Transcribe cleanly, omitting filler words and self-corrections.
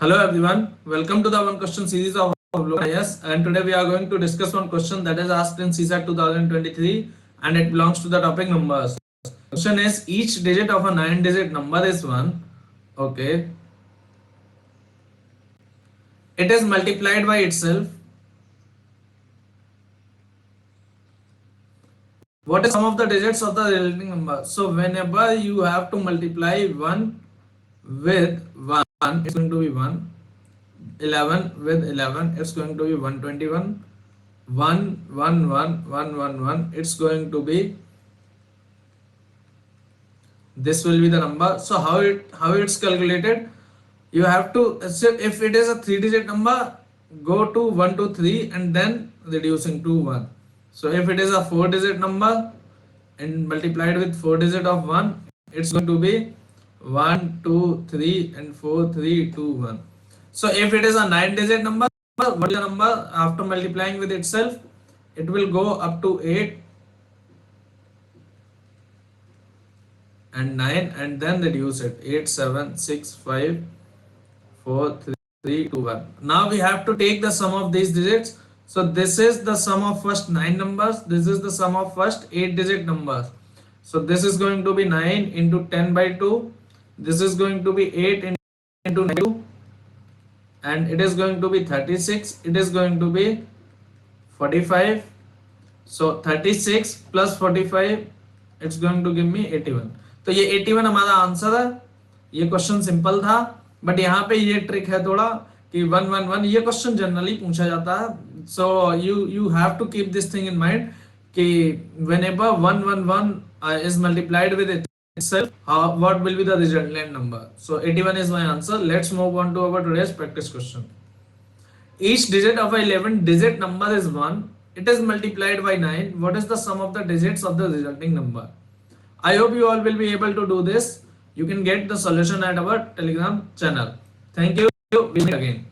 Hello everyone, welcome to the one question series of Yes, and today we are going to discuss one question that is asked in CSAT 2023 and it belongs to the topic numbers. Question is each digit of a 9-digit number is 1. Okay. It is multiplied by itself. What is sum of the digits of the resulting number? So whenever you have to multiply 1 with 1, it's going to be 1. 11 with 11, it's going to be 121. 1 1 1 1 1 1, it's going to be, this will be the number. So how it's calculated, you have to, so if it is a 3-digit number, go to 1 to 3 and then reducing to 1. So if it is a 4-digit number and multiplied with 4-digit of 1, it's going to be 1 2 3 and 4 3 2 1. So if it is a 9-digit number, what is the number after multiplying with itself? It will go up to 8 and 9 and then reduce it. 8 7 6 5 4 3 2 1. Now we have to take the sum of these digits. So this is the sum of first 9 numbers, this is the sum of first 8-digit numbers. So this is going to be 9 into 10 by 2, this is going to be 8 into 2, and it is going to be 36, it is going to be 45. So 36 plus 45, it's going to give me 81. तो ये 81 हमारा answer है. ये question simple था, but यहाँ पे ये trick है थोड़ा कि 111, ये क्वेश्चन जनरली पूछा जाता है. So you have to keep this thing in mind कि whenever 111 is multiplied with itself, what will be the resultant number? So 81 is my answer. Let's move on to our today's practice question. Each digit of a 11-digit number is 1. It is multiplied by 9. What is the sum of the digits of the resulting number? I hope you all will be able to do this. You can get the solution at our Telegram channel. Thank you. We meet again.